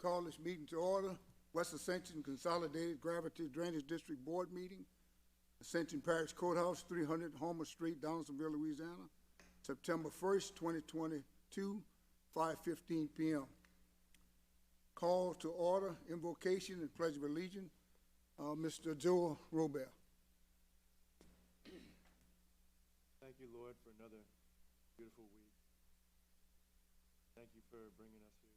Call this meeting to order. West Ascension Consolidated Gravity Drainage District Board meeting. Ascension Parish Courthouse, 300 Homer Street, Donaldsonville, Louisiana. September 1st, 2022, 5:15 p.m. Call to order, invocation and pledge of allegiance. Mr. Joe Robert. Thank you, Lord, for another beautiful week. Thank you for bringing us here.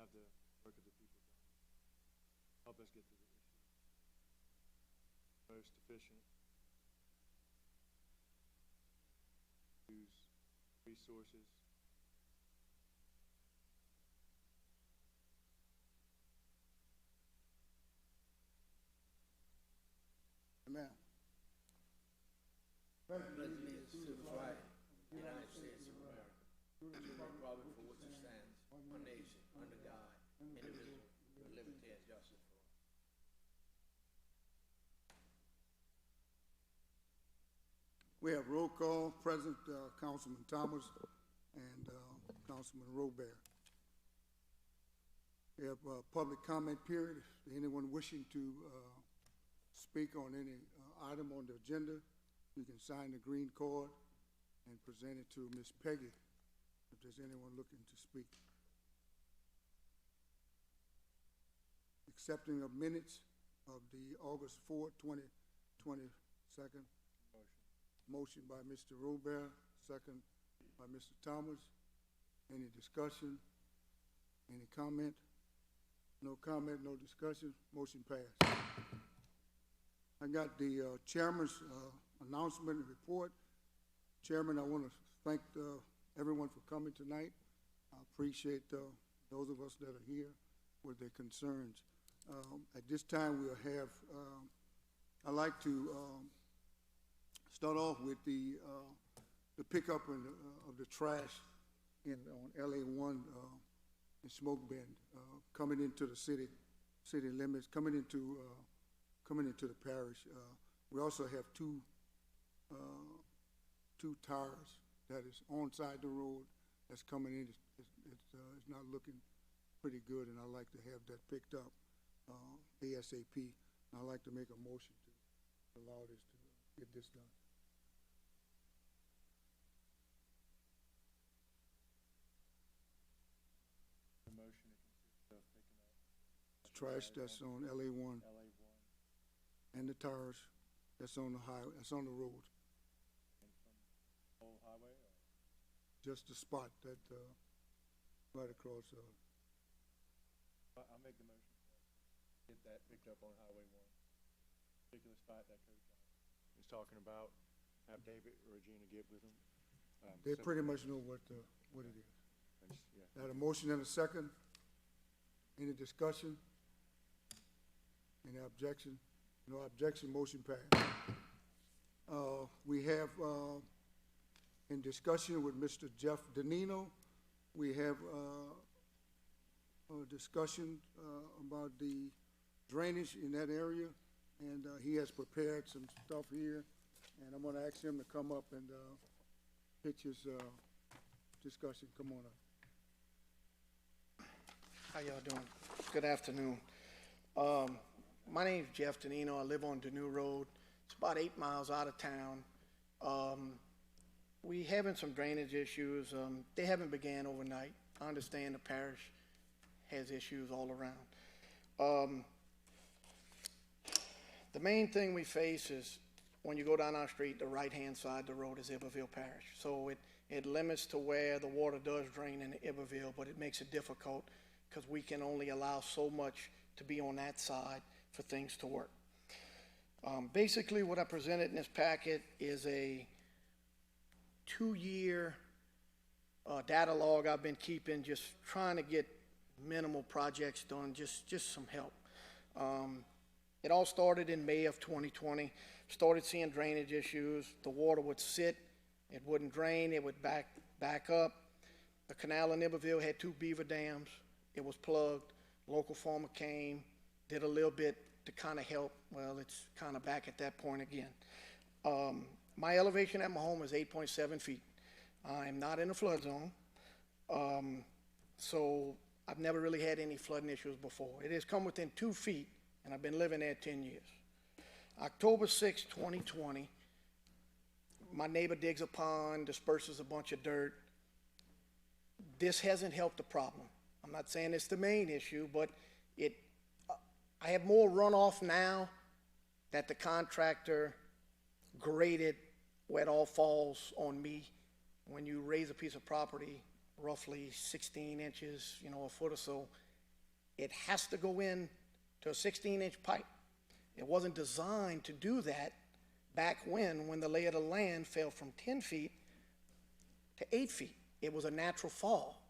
Have the work of the people done. Help us get through the issue. Most efficient. Use resources. Amen. Allegiance to the flag of the United States of America, and to the republic for which it stands, one nation, under God, indivisible, with liberty and justice for all. We have roll call, President Councilman Thomas and Councilman Robert. We have public comment period. Anyone wishing to speak on any item on the agenda, you can sign the green card and present it to Ms. Peggy if there's anyone looking to speak. Accepting of minutes of the August 4th, 2022. Motion by Mr. Robert, second by Mr. Thomas. Any discussion? Any comment? No comment, no discussion. Motion passed. I got the chairman's announcement and report. Chairman, I want to thank everyone for coming tonight. I appreciate those of us that are here with their concerns. At this time, we'll have, I'd like to start off with the pickup of the trash on LA1 in Smoke Bend, coming into the city limits, coming into the parish. We also have two tires that is on side the road that's coming in. It's not looking pretty good, and I'd like to have that picked up ASAP. And I'd like to make a motion to allow this to get this done. The motion consists of picking up Trash that's on LA1 and the tires that's on the highway, that's on the road. and from the whole highway, or Just the spot that right across. I'll make the motion to get that picked up on Highway 1. Particular spot that Coach is talking about. Have David or Regina get with them. They pretty much know what it is. Yeah. Got a motion and a second. Any discussion? Any objection? No objection, motion passed. We have, in discussion with Mr. Jeff Danino, we have a discussion about the drainage in that area, and he has prepared some stuff here, and I'm gonna ask him to come up and pitch his discussion. Come on up. How y'all doing? Good afternoon. My name's Jeff Danino. I live on Danube Road. It's about 8 miles out of town. We having some drainage issues. They haven't began overnight. I understand the parish has issues all around. The main thing we face is when you go down our street, the right-hand side of the road is Iberville Parish. So it limits to where the water does drain in Iberville, but it makes it difficult because we can only allow so much to be on that side for things to work. Basically, what I presented in this packet is a 2-year data log I've been keeping, just trying to get minimal projects done, just some help. It all started in May of 2020. Started seeing drainage issues. The water would sit, it wouldn't drain, it would back up. The canal in Iberville had 2 beaver dams. It was plugged. Local farmer came, did a little bit to kind of help. Well, it's kind of back at that point again. My elevation at my home is 8.7 feet. I'm not in a flood zone. So I've never really had any flooding issues before. It has come within 2 feet, and I've been living there 10 years. October 6, 2020, my neighbor digs a pond, disperses a bunch of dirt. This hasn't helped the problem. I'm not saying it's the main issue, but I have more runoff now that the contractor graded where it all falls on me. When you raise a piece of property roughly 16 inches, a foot or so, it has to go in to a 16-inch pipe. It wasn't designed to do that back when the lay of the land fell from 10 feet to 8 feet. It was a natural fall.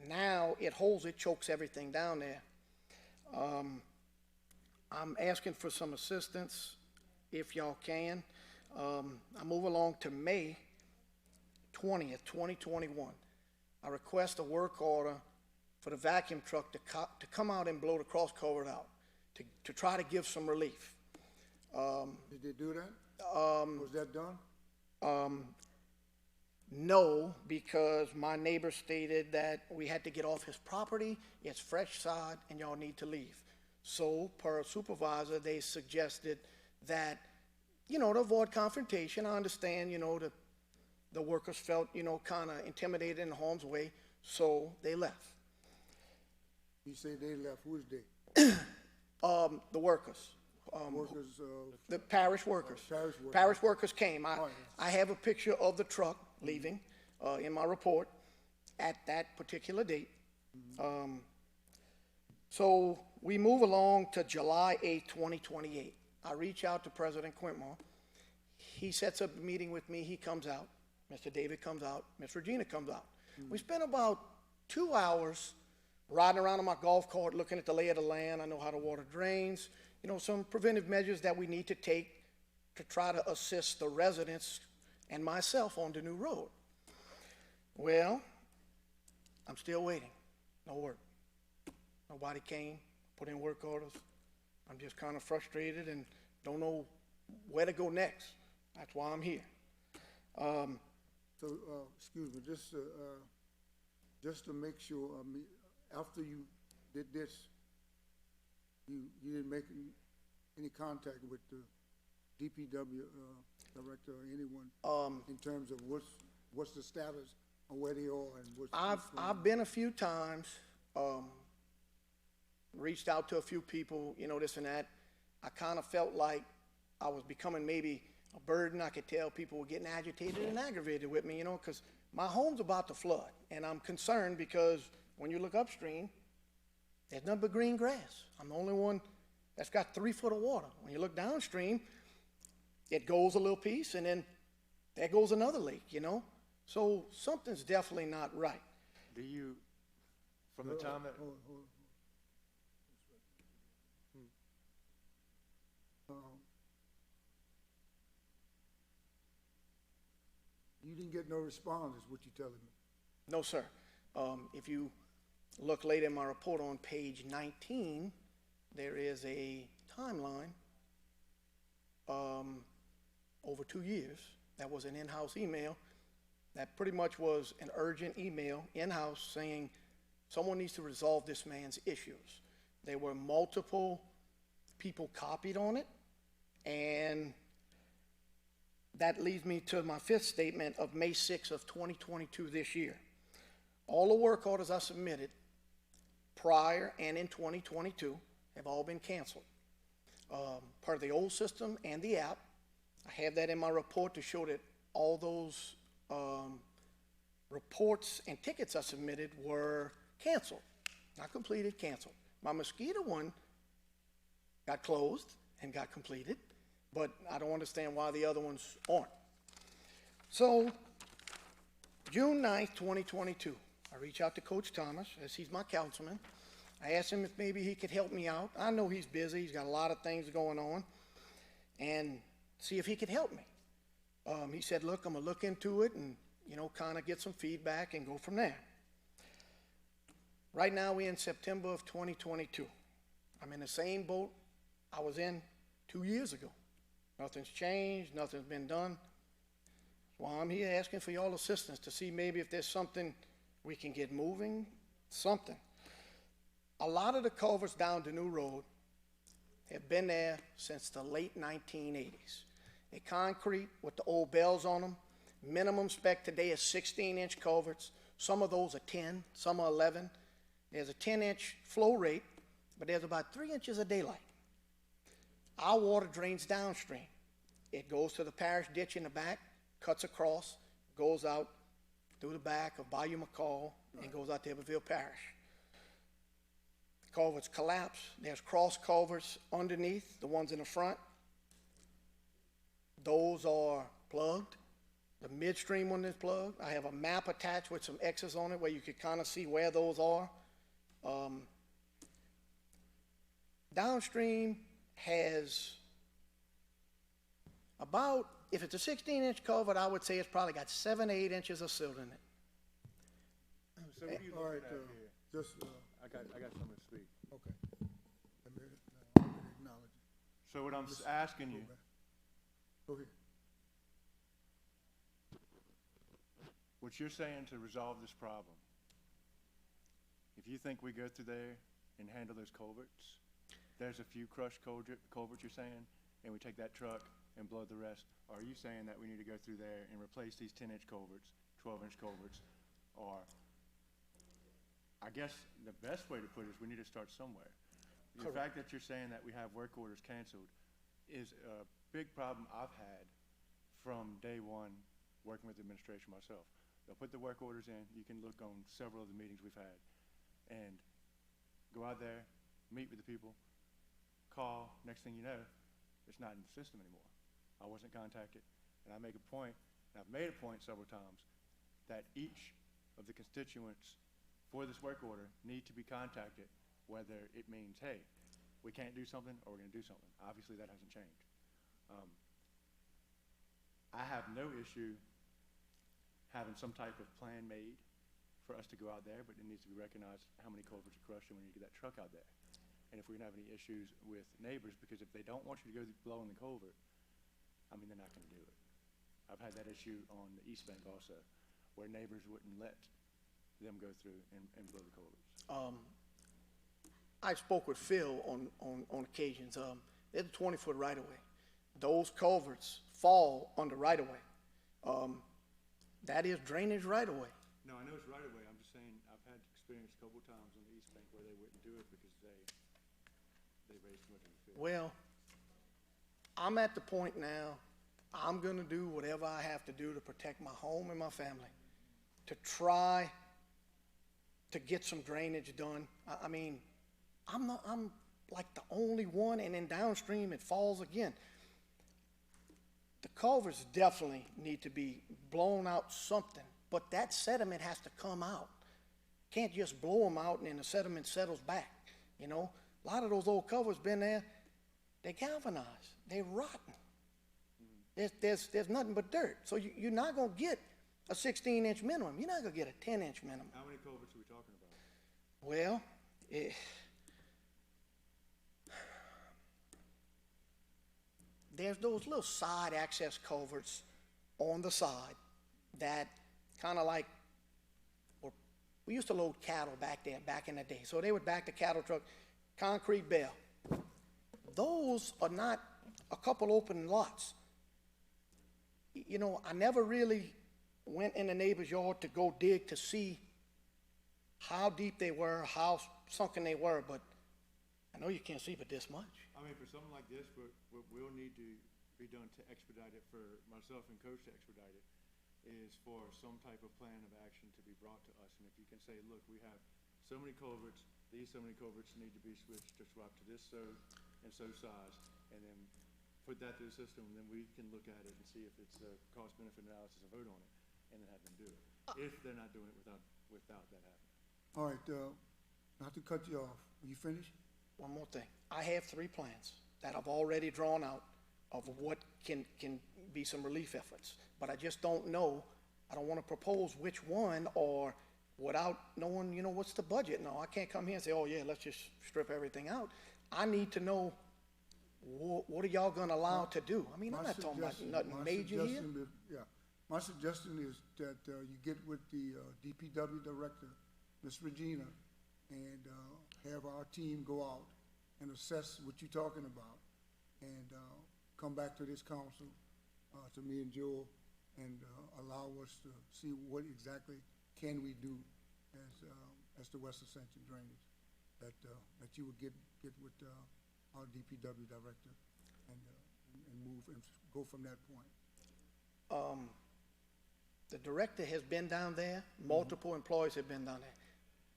Now it holds, it chokes everything down there. I'm asking for some assistance if y'all can. I move along to May 20th, 2021. I request a work order for the vacuum truck to come out and blow the cross culvert out to try to give some relief. Did they do that? Was that done? No, because my neighbor stated that we had to get off his property, it's fresh sod, and y'all need to leave. So, per supervisor, they suggested that, to avoid confrontation. I understand, the workers felt, kind of intimidated in harm's way, so they left. You say they left, who's they? The workers. Workers, The parish workers. Parish workers. Parish workers came. yes. I have a picture of the truck leaving in my report at that particular date. So we move along to July 8, 2028. I reach out to President Quintmore. He sets up a meeting with me. He comes out. Mr. David comes out. Miss Regina comes out. We spent about 2 hours riding around on my golf cart, looking at the lay of the land. I know how the water drains. Some preventive measures that we need to take to try to assist the residents and myself on the new road. Well, I'm still waiting. No work. Nobody came, put in work orders. I'm just kind of frustrated and don't know where to go next. That's why I'm here. Excuse me, just to make sure, after you did this, you didn't make any contact with the DPW director or anyone in terms of what's the status on where they are and what's going on? I've been a few times, reached out to a few people, this and that. I kind of felt like I was becoming maybe a burden. I could tell people were getting agitated and aggravated with me, because my home's about to flood, and I'm concerned because when you look upstream, there's nothing but green grass. I'm the only one that's got 3 foot of water. When you look downstream, it goes a little piece, and then there goes another lake, So something's definitely not right. Do you, from the time that, Hold on. You didn't get no response, is what you're telling me. No, sir. If you look later in my report on page 19, there is a timeline over 2 years. That was an in-house email. That pretty much was an urgent email in-house saying someone needs to resolve this man's issues. There were multiple people copied on it, and that leads me to my 5th statement of May 6th of 2022 this year. All the work orders I submitted prior and in 2022 have all been canceled. Part of the old system and the app. I have that in my report to show that all those reports and tickets I submitted were canceled. Not completed, canceled. My mosquito one got closed and got completed, but I don't understand why the other ones aren't. So, June 9th, 2022, I reach out to Coach Thomas, as he's my councilman. I asked him if maybe he could help me out. I know he's busy, he's got a lot of things going on, and see if he could help me. He said, look, I'm gonna look into it and, kind of get some feedback and go from there. Right now, we're in September of 2022. I'm in the same boat I was in 2 years ago. Nothing's changed, nothing's been done. Well, I'm here asking for y'all assistance to see maybe if there's something we can get moving, something. A lot of the culverts down the new road have been there since the late 1980s. They're concrete with the old bells on them. Minimum spec today is 16-inch culverts. Some of those are 10, some are 11. There's a 10-inch flow rate, but there's about 3 inches of daylight. Our water drains downstream. It goes to the parish ditch in the back, cuts across, goes out through the back of Bayou McCall, and goes out to Iberville Parish. Culverts collapse. There's cross culverts underneath, the ones in the front. Those are plugged. The midstream one is plugged. I have a map attached with some X's on it where you can kind of see where those are. Downstream has about, if it's a 16-inch culvert, I would say it's probably got 7 to 8 inches of silt in it. So what are you All right, looking at here? just, I got something to speak. okay. Let me acknowledge it. So what I'm asking you, Go ahead. what you're saying to resolve this problem, if you think we go through there and handle those culverts, there's a few crushed culverts you're saying, and we take that truck and blow the rest, or are you saying that we need to go through there and replace these 10-inch culverts, 12-inch culverts, or I guess the best way to put it is we need to start somewhere. The fact that you're saying that we have work orders canceled is a big problem I've had from day one working with the administration myself. They'll put the work orders in. You can look on several of the meetings we've had and go out there, meet with the people, call. Next thing you know, it's not in the system anymore. I wasn't contacted. And I make a point, and I've made a point several times, that each of the constituents for this work order need to be contacted, whether it means, hey, we can't do something or we're going to do something. Obviously, that hasn't changed. I have no issue having some type of plan made for us to go out there, but it needs to be recognized how many culverts are crushed and we need to get that truck out there. And if we're going to have any issues with neighbors, because if they don't want you to go blowing the culvert, I mean, they're not going to do it. I've had that issue on the East Bank also, where neighbors wouldn't let them go through and blow the culverts. I spoke with Phil on occasions. There's a 20-foot right-of-way. Those culverts fall under right-of-way. That is drainage right-of-way. No, I know it's right away. I'm just saying I've had experience a couple of times on the East Bank where they wouldn't do it because they raised too much in the field. Well, I'm at the point now, I'm going to do whatever I have to do to protect my home and my family, to try to get some drainage done. I mean, I'm like the only one, and then downstream it falls again. The culverts definitely need to be blown out something, but that sediment has to come out. Can't just blow them out and then the sediment settles back, you know? A lot of those old culverts been there, they're galvanized, they're rotten. There's nothing but dirt. So you're not gonna get a 16-inch minimum. You're not gonna get a 10-inch minimum. How many culverts are we talking about? Well, there's those little side access culverts on the side that kind of like, we used to load cattle back there, back in the day. So they would back the cattle truck, concrete bell. Those are not a couple open lots. You know, I never really went in the neighbor's yard to go dig to see how deep they were, how sunken they were, but I know you can't see but this much. I mean, for something like this, what will need to be done to expedite it, for myself and Coach to expedite it, is for some type of plan of action to be brought to us. And if you can say, look, we have so many culverts, so many culverts need to be switched to swap to this so and so size, and then put that through the system, and then we can look at it and see if it's a cost-benefit analysis and vote on it, and then have them do it, if they're not doing it without that happening. All right, not to cut you off. Are you finished? One more thing. I have 3 plans that I've already drawn out of what can be some relief efforts, but I just don't know. I don't want to propose which one, or without knowing, you know, what's the budget. No, I can't come here and say, oh yeah, let's just strip everything out. I need to know what are y'all gonna allow to do. I mean, I'm not talking about nothing major here. Yeah, my suggestion is that you get with the DPW director, Ms. Regina, and have our team go out and assess what you're talking about, and come back to this council, to me and Joel, and allow us to see what exactly can we do as the West Ascension drainage, that you would get with our DPW director and move and go from that point. The director has been down there, multiple employees have been down there.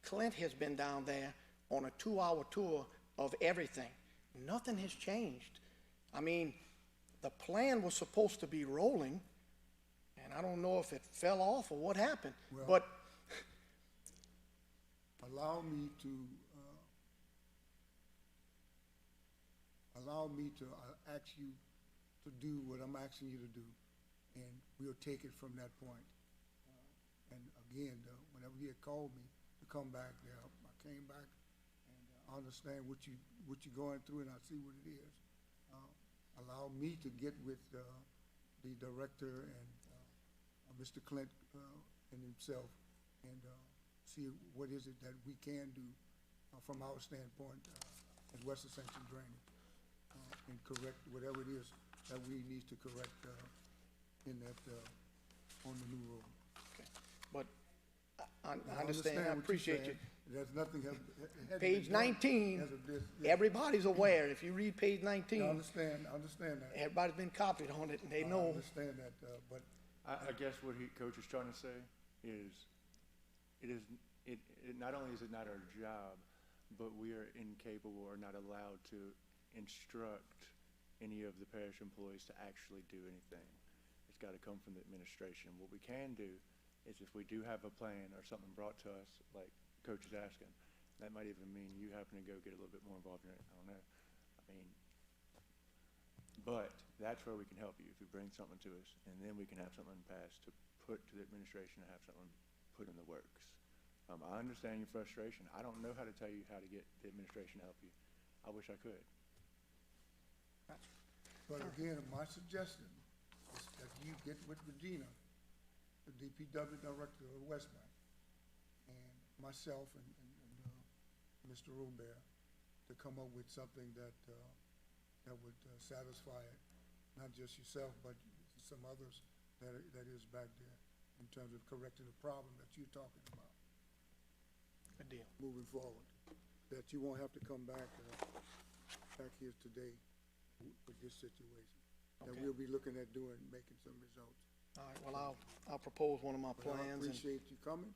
Clint has been down there on a 2-hour tour of everything. Nothing has changed. I mean, the plan was supposed to be rolling, and I don't know if it fell off or what happened, Well, but allow me to ask you to do what I'm asking you to do, and we'll take it from that point. And again, whenever he had called me to come back there, I came back and I understand what you're going through, and I see what it is. Allow me to get with the director and Mr. Clint and himself, and see what is it that we can do from our standpoint as West Ascension drainage, and correct whatever it is that we need to correct in that on the new road. okay. But I understand, I what you're appreciate you. saying. There's nothing had Page been done 19, as of this. Yeah. everybody's aware. If you read page I 19, understand that. everybody's been copied on it, and they I know. understand that, but I guess what Coach is trying to say is, not only is it not our job, but we are incapable or not allowed to instruct any of the parish employees to actually do anything. It's got to come from the administration. What we can do is if we do have a plan or something brought to us, like Coach is asking, that might even mean you having to go get a little bit more involved in it. I don't know. I mean, but that's where we can help you, if you bring something to us, and then we can have something passed to put to the administration and have something put in the works. I understand your frustration. I don't know how to tell you how to get the administration to help you. I wish I could. But again, my suggestion is that you get with Regina, the DPW director of West Bank, and myself and Mr. Robert, to come up with something that would satisfy not just yourself, but some others that is back there in terms of correcting the problem that you're talking about. Good deal. Moving forward, that you won't have to come back here today with this situation. That Okay. we'll be looking at doing, making some results. All right, well, I'll propose one of my But I plans, and appreciate you coming,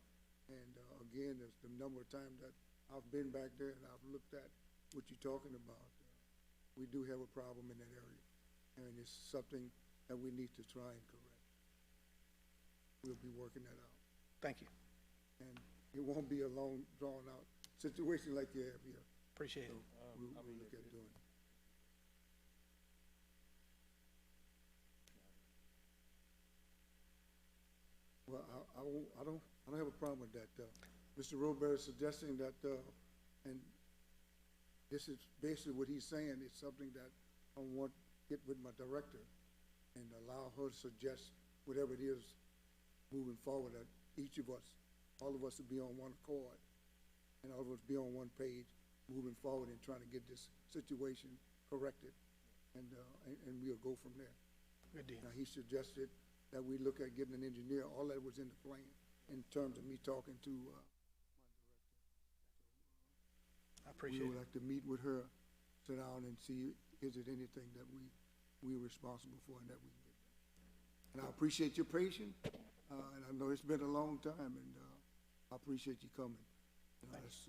and again, there's the number of times that I've been back there and I've looked at what you're talking about. We do have a problem in that area, and it's something that we need to try and correct. We'll be working that out, thank you, and it won't be a long, drawn-out situation like you have here. appreciate So it. we'll look at doing it. Well, I don't have a problem with that. Mr. Robert is suggesting that, and this is basically what he's saying, it's something that I want to get with my director and allow her to suggest whatever it is moving forward, that each of us, all of us will be on one accord, and all of us be on one page, moving forward and trying to get this situation corrected, and we'll go from there. Good deal. Now, he suggested that we look at getting an engineer. All that was in the plan in terms of me talking to my director. I appreciate We would it. like to meet with her, sit down and see, is it anything that we're responsible for and that we can get done. And I appreciate your patience, and I know it's been a long time, and I appreciate you coming. That's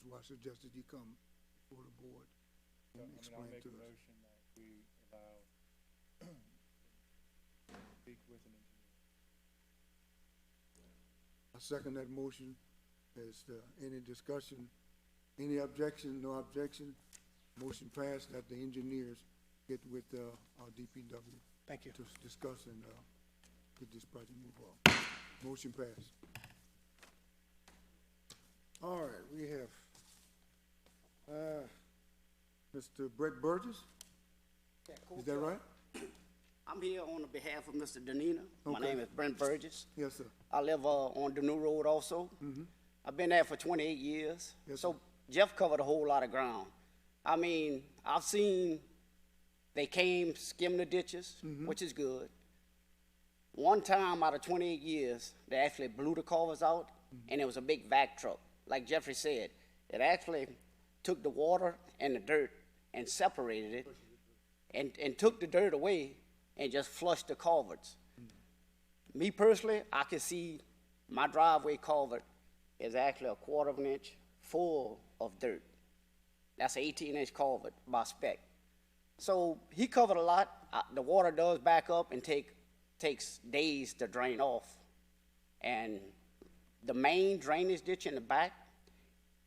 why I suggested you come before the board and I'll explain make to a us. motion that we allow speak with an engineer. I second that motion. Is there any discussion? Any objection? No objection? Motion passed that the engineers get with our DPW Thank you. to discuss and get this project moved on. Motion passed. All right, we have Mr. Brett Burgess. Is that right? I'm here on the behalf of Mr. Danina. My Okay. name is Brent Burgess. Yes, sir. I live on the New Road also. I've been there for 28 years. Yes, So Jeff covered a whole lot of ground. I mean, I've seen they came, skimmed the ditches, which is good. One time out of 28 years, they actually blew the culverts out, and it was a big vac truck. Like Jeffrey said, it actually took the water and the dirt and separated it, and took the dirt away and just flushed the culverts. Me personally, I can see my driveway culvert is actually 1/4 of an inch full of dirt. That's an 18-inch culvert by spec. So he covered a lot. The water does back up and takes days to drain off. And the main drainage ditch in the back,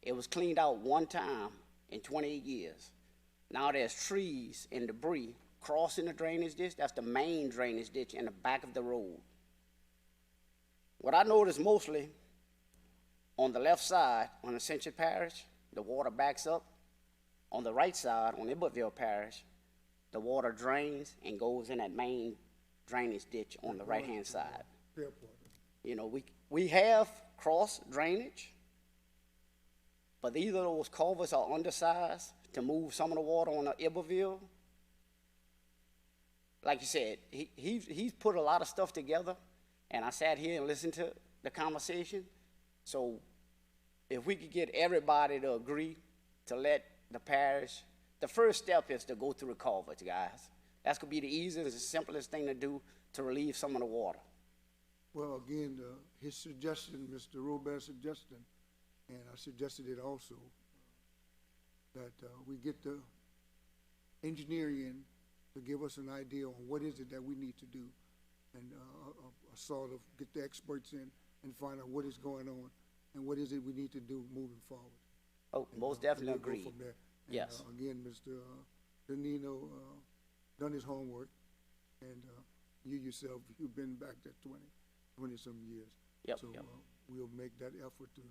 it was cleaned out one time in 28 years. Now there's trees and debris crossing the drainage ditch. That's the main drainage ditch in the back of the road. What I noticed mostly, on the left side, on Ascension Parish, the water backs up. On the right side, on Iberville Parish, the water drains and goes in that main drainage ditch on the right-hand side. You know, we have cross drainage, but either of those culverts are undersized to move some of the water on the Iberville. Like you said, he's put a lot of stuff together, and I sat here and listened to the conversation. So if we could get everybody to agree to let the parish, the first step is to go through the culverts, guys. That's going to be the easiest and simplest thing to do to relieve some of the water. Well, again, his suggestion, Mr. Robert's suggestion, and I suggested it also, that we get the engineer in to give us an idea on what is it that we need to do, and sort of get the experts in and find out what is going on and what is it we need to do moving forward. Oh, And, most definitely we'll go agree. from there. And, Yes. Again, Mr. Danino done his homework, and you yourself, you've been back there 20-some years. Yep, So yep. we'll make that effort to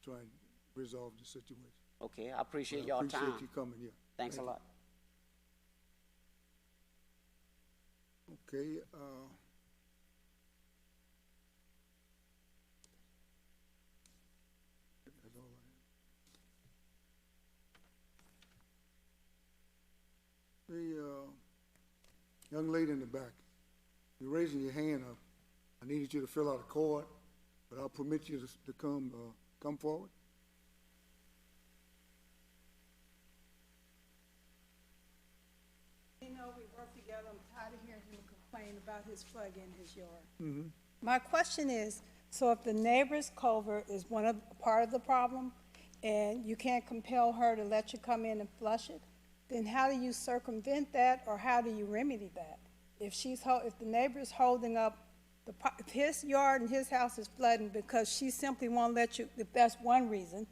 try and resolve the situation. Okay, I appreciate I y'all appreciate time. you coming, yeah. Thanks a Thank you. lot. Okay, that's all I have. The young lady in the back, you're raising your hand up. I needed you to fill out a card, but I'll permit you to come forward. You know, we work together. I'm tired of hearing him complain about his flood in his yard. My question is, so if the neighbor's culvert is part of the problem, and you can't compel her to let you come in and flush it, then how do you circumvent that, or how do you remedy that? If the neighbor's holding up, if his yard and his house is flooding because she simply won't let you, if that's one reason,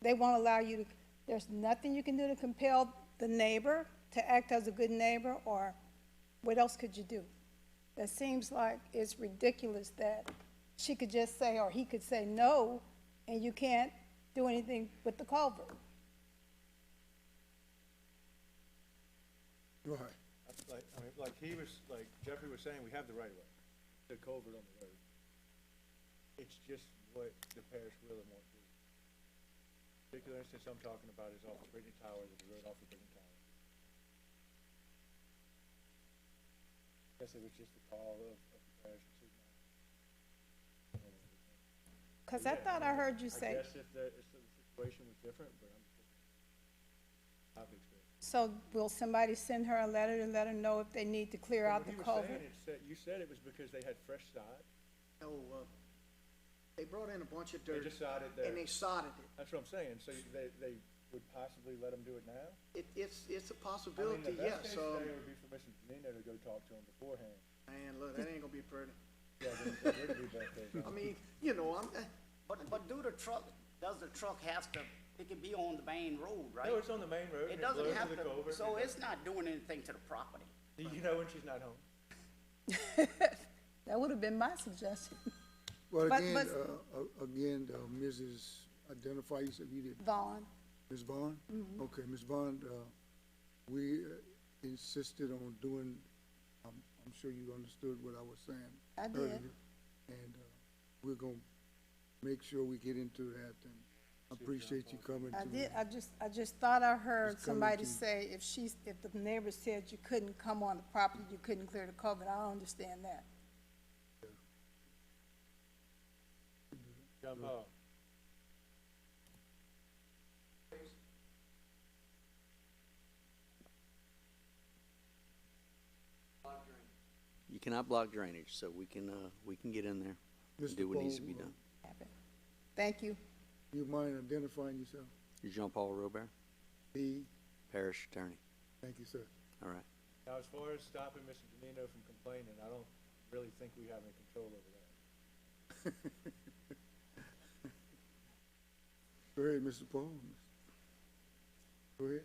they won't allow you to, there's nothing you can do to compel the neighbor to act as a good neighbor, or what else could you do? That seems like it's ridiculous that she could just say, or he could say no, and you can't do anything with the culvert. Right. Like Jeffrey was saying, we have the right of way, the culvert on the road. It's just what the parish really wants to do. The particular instance I'm talking about is off of Brittany Tower, the road off of Brittany Tower. I guess it was just a call of the parish to see. Because I thought I heard you say, I guess if the situation was different, but I've experienced. so will somebody send her a letter to let her know if they need to clear out the culvert? You said it was because they had fresh sod. No, they brought in a bunch of They dirt decided that. and they sodded it. That's what I'm saying, so they would possibly let them do it now? It's a I mean, possibility, the best yes. case scenario would be for Mr. Danino to go talk to him beforehand. Man, look, that ain't gonna be pretty. Yeah, that would be best case. I mean, you know, But does the truck have to, it can be on the main road, right? No, it's on the main road. It and doesn't blows have to the to, culvert, so and it's not doing anything to the property. you know when she's not home. That would have been my suggestion. Well, But- again, Mrs. Identify, you said you did, Vaughn, Ms. Vaughn? Okay, Ms. Vaughn, we insisted on doing, I'm sure you understood what I was saying I did. earlier. And we're gonna make sure we get into that I appreciate you coming I to. did, I just thought I heard Just coming somebody to- say if the neighbor said you couldn't come on the property, you couldn't clear the culvert. I don't understand that. John Paul. You cannot block drainage, so we can get in there and Mr. do what needs to be Paul, done. Thank you. You mind identifying yourself? You're Jean-Paul Robert, The, Parish Attorney. thank you, sir. All right. Now, as far as stopping Mr. Danino from complaining, I don't really think we have any control over that. Go ahead, Mr. Paul. Go ahead.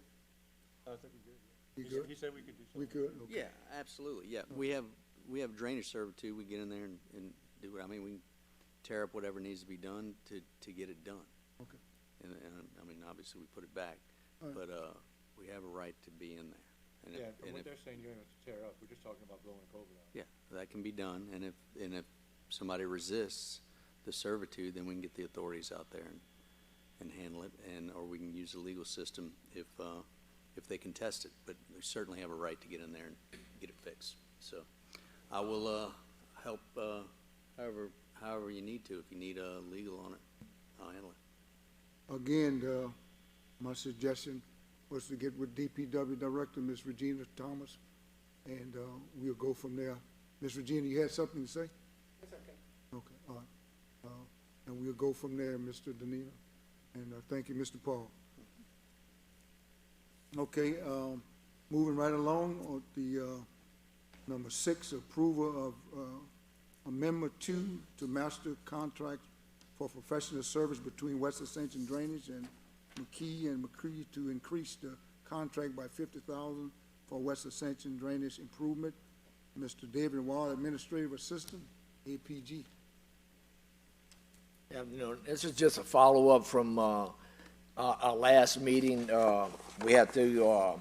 I think we're good. You He good? said- He said we could do something. We good? Okay. Yeah, absolutely. Yeah, we have drainage servitude. We get in there and do it. I mean, we can tear up whatever needs to be done to get it done. Okay. And I mean, obviously we put it back, All right. but we have a right to be in there. And Yeah, if, from and what if, they're saying, you don't have to tear up. We're just talking about blowing a culvert out. yeah, that can be done. And if somebody resists the servitude, then we can get the authorities out there and handle it, or we can use the legal system if they contest it. But we certainly have a right to get in there and get it fixed. So I will help however you need to. If you need legal on it, I'll handle it. Again, my suggestion was to get with DPW Director, Ms. Regina Thomas, and we'll go from there. Ms. Regina, you had something to say? It's okay. Okay, all right. And we'll go from there, Mr. Danino. And thank you, Mr. Paul. Okay, moving right along, on the number 6, approval of Amendment 2 to master contract for professional service between West Ascension Drainage and McKee and McCree to increase the contract by $50,000 for West Ascension Drainage Improvement. Mr. David Wall, Administrative Assistant, APG. Yeah, this is just a follow-up from our last meeting. We had to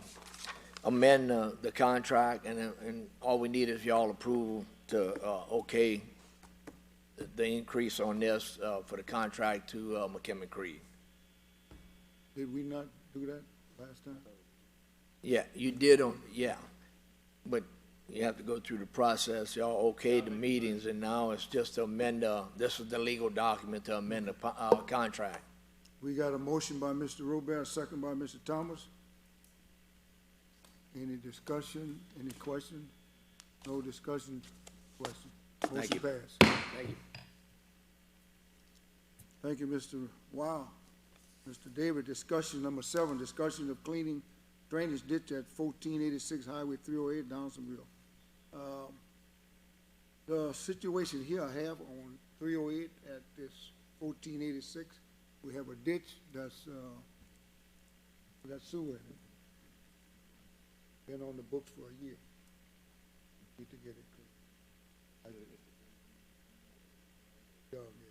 amend the contract, and all we need is y'all approval to okay the increase on this for the contract to McKim Creed. Did we not do that last time? Yeah, you did but you have to go through the process. Y'all okayed the meetings, and now it's just to amend, this is the legal document to amend the contract. We got a motion by Mr. Robert, a second by Mr. Thomas. Any discussion, any question? No discussion, question. Motion you. passed. Thank you. Thank you, Mr. Wow. Mr. David, discussion number 7, discussion of cleaning drainage ditch at 1486 Highway 308, Downsonville. The situation here I have on 308 at this 1486, we have a ditch that's got sewer in it. Been on the books for a year. Need to get it clean. Yeah, yeah.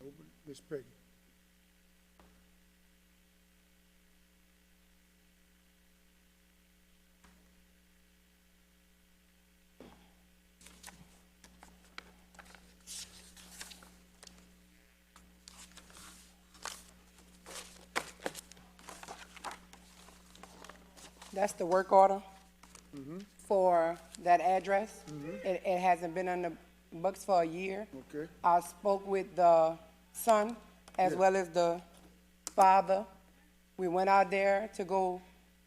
Open, Ms. Peggy. That's the work order for that address. It hasn't been on the books for a year. Okay. I spoke with the son as well as the father. We went out there to go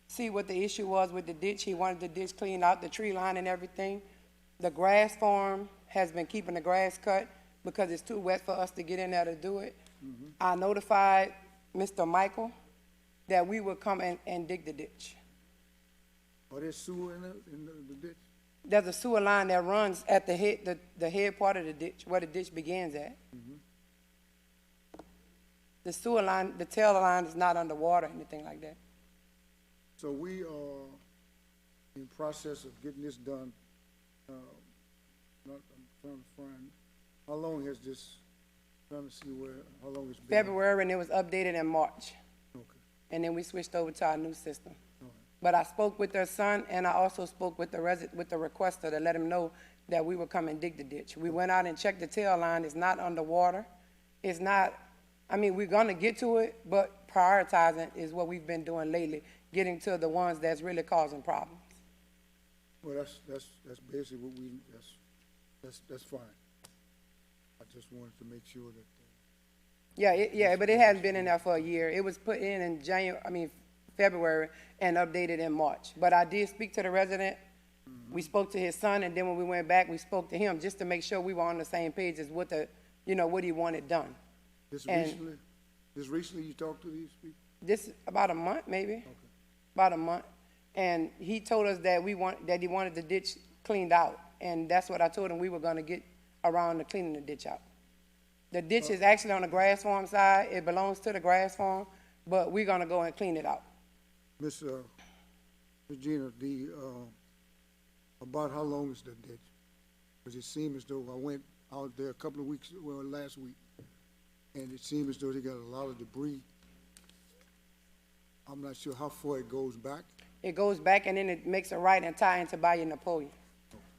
see what the issue was with the ditch. He wanted the ditch cleaned out, the tree line and everything. The grass farm has been keeping the grass cut because it's too wet for us to get in there to do it. I notified Mr. Michael that we would come and dig the ditch. Are there sewer in the ditch? There's a sewer line that runs at the head part of the ditch, where the ditch begins at. The sewer line, the tail line is not underwater or anything like that. So we are in process of getting this done. I'm trying to find, how long has this, trying to see how long it's been? February, and it was updated in March. Okay, And then we switched over to our new system. all right. But I spoke with their son, and I also spoke with the requester to let him know that we would come and dig the ditch. We went out and checked the tail line. It's not underwater. It's not, I mean, we're gonna get to it, but prioritizing is what we've been doing lately, getting to the ones that's really causing problems. Well, that's basically what that's fine. I just wanted to make sure that, Yeah, but it hadn't been in there for a year. It was put in February and updated in March. But I did speak to the resident. We spoke to his son, and then when we went back, we spoke to him just to make sure we were on the same page as what what he wanted done. this And- recently you talked to these people? This, about a month, maybe, about a month. And he told us that that he wanted the ditch cleaned out. And that's what I told him, we were gonna get around to cleaning the ditch out. The ditch is actually on the grass farm side. It belongs to the grass farm, but we're gonna go and clean it out. Miss Regina, about how long is the ditch? Because it seemed as though I went out there a couple of weeks, last week, and it seemed as though they got a lot of debris. I'm not sure how far it goes back. It goes back and then it makes a right and tie into Bayou Napoleon.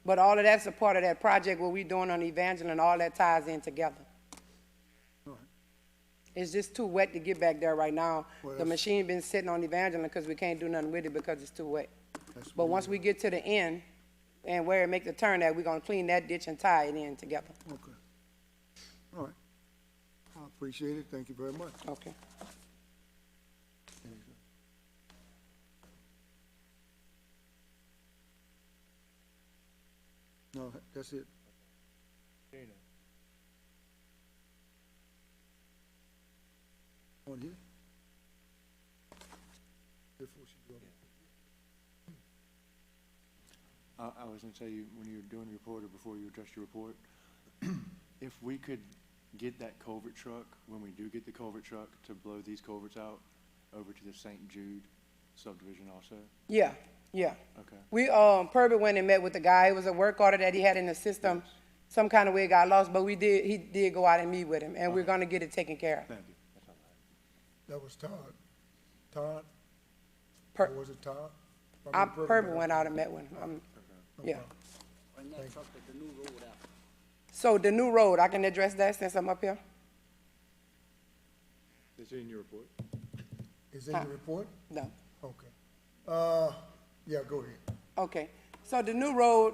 But all of that's a part of that project, what we're doing on Evangeline, all that ties in together. All right. It's just too wet to get back there right now. Well, The that's- machine been sitting on Evangeline because we can't do nothing with it because it's too wet. That's But what once it we get to the end and where it make the turn at, we're gonna clean that ditch and tie it in together. Okay. All right. I appreciate it. Thank you very much. Okay. No, that's it. On here? Before she go. I was gonna say, when you were doing the report or before you addressed your report, if we could get that culvert truck, when we do get the culvert truck, to blow these culverts out over to the St. Jude subdivision also? Yeah. Okay. We, Purby went and met with the guy. It was a work order that he had in the system. Some kind of way it got lost, but he did go out and meet with him, and we're gonna get it taken care of. Thank you. That's all I That was Todd. Todd? Per- Or was it Todd? Purby went out and met with him. Yeah. Bring that truck to the new road out. So the new road, I can address that since I'm up here? Is it in your report? Is it in the report? No. Okay. Yeah, go ahead. Okay. So the new road,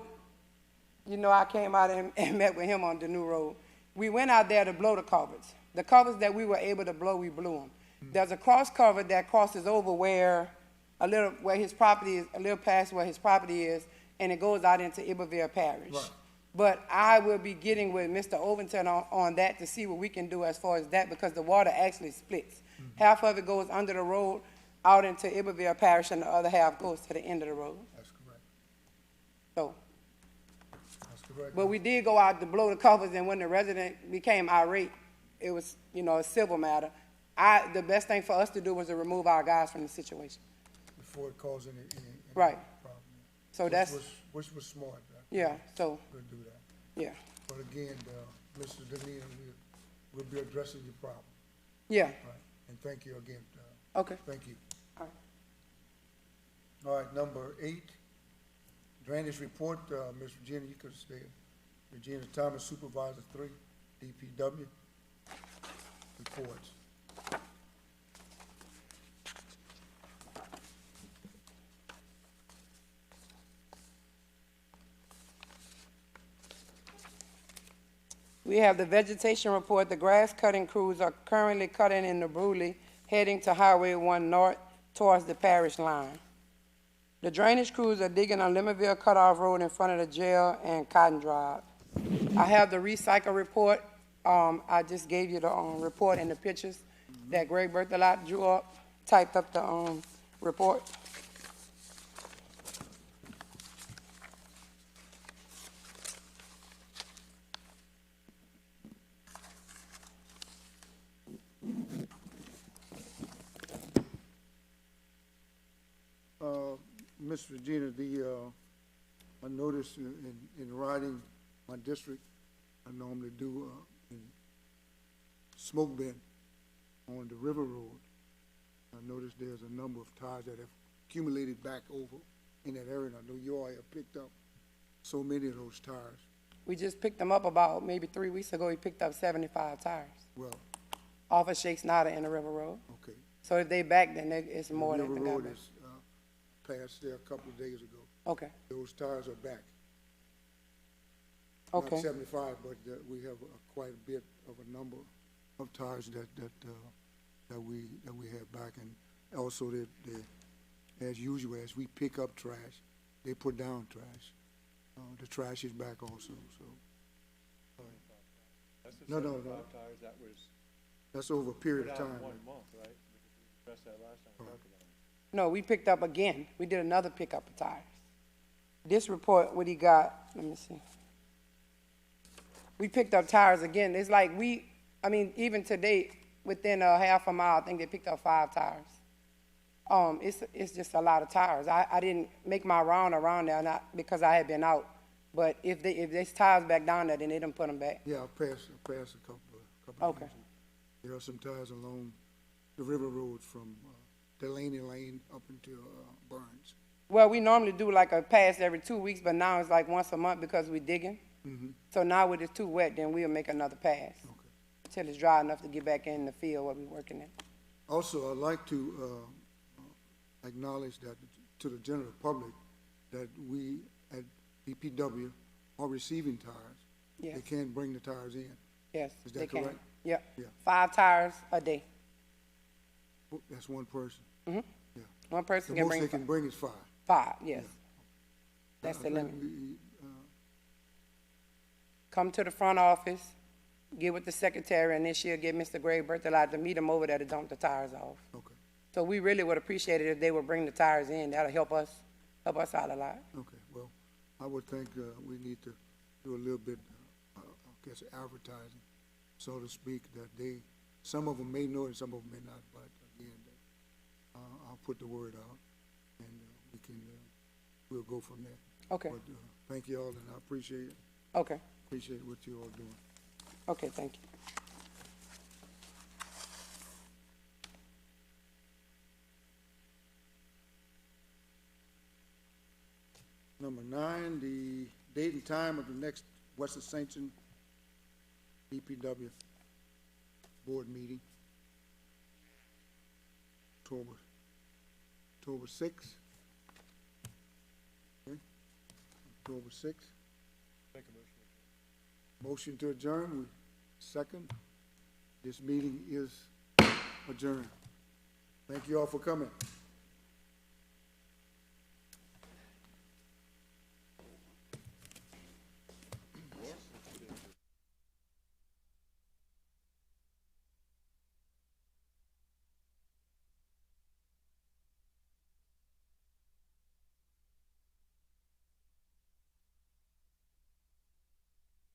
I came out and met with him on the new road. We went out there to blow the culverts. The culverts that we were able to blow, we blew them. There's a cross culvert that crosses over where his property is, a little past where his property is, and it goes out into Iberville Parish. Right. But I will be getting with Mr. Overton on that to see what we can do as far as that, because the water actually splits. Half of it goes under the road out into Iberville Parish, and the other half goes to the end of the road. That's correct. So, That's correct. but we did go out to blow the covers, and when the resident became irate, it was, a civil matter. The best thing for us to do was to remove our guys from the situation. Before it caused any Right. problem. So that's, Which was smart. yeah, so, We'll do that. yeah, But again, Mr. Deline, we'll be addressing your problem. yeah, All right. And thank you again. okay. Thank you. All right. All right, number 8, drainage report, Ms. Regina, you could stay. Regina Thomas, Supervisor 3, DPW. Reports. We have the vegetation report. The grass cutting crews are currently cutting in the Bruley, heading to Highway 1 North towards the Parish line. The drainage crews are digging on Lemmerville Cutoff Road in front of the jail and Cotton Drive. I have the recycle report. I just gave you the report and the pictures that Greg Berthelot drew up, typed up the report. Ms. Regina, I noticed in riding my district, I normally do, in Smoke Bin on the River Road. I noticed there's a number of tires that have accumulated back over in that area. And I know you all have picked up so many of those tires. We just picked them up about maybe 3 weeks ago. We picked up 75 tires Well, off of Shakes Nada in the River Road. okay. So if they back, then it's The more than River they got Road back. is, passed there a couple of days ago. Okay, Those tires are back. okay. Not 75, but we have quite a bit of a number of tires that we have back. And also that, as usual, as we pick up trash, they put down trash. The trash is back also, so. That's the No, no, 75 no. tires that was That's over a period put of out time. in 1 month, right? Because we addressed that last time we talked about it. No, we picked up again. We did another pickup of tires. This report, what he got, let me see. We picked up tires again. It's like even today, within a half a mile, I think they picked up 5 tires. It's just a lot of tires. I didn't make my round around there, not because I had been out. But if there's tires back down there, then they done put them back. Yeah, I passed a couple of Okay. days. There are some tires along the river road from Delaney Lane up into Burns. Well, we normally do like a pass every 2 weeks, but now it's like once a month because we're digging. So now when it's too wet, then we'll make another pass Okay. till it's dry enough to get back in the field where we're working in. Also, I'd like to acknowledge that to the general public that we at DPW are receiving tires. Yes. They can't bring the tires in. Yes, Is that they can. correct? Yep. Yeah. 5 tires a day. Oh, that's one person. One person The can most they bring can bring is 5. 5, yes. That's I the think limit. we, Come to the front office, get with the secretary, and then she'll get Mr. Greg Berthelot to meet him over there to dump the tires off. Okay, So we really would appreciate it if they would bring the tires in. That'll help us out a lot. okay. Well, I would think we need to do a little bit, I guess, advertising, so to speak, that some of them may know it, some of them may not, but again, I'll put the word out, and we'll go from there. Okay, But thank you all, and I appreciate it. okay, Appreciate what you all doing. okay, thank you. Number 9, the date and time of the next West Ascension DPW board meeting. October 6th. Okay. October 6th. Make a motion. Motion to adjourn, second. This meeting is adjourned. Thank you all for coming.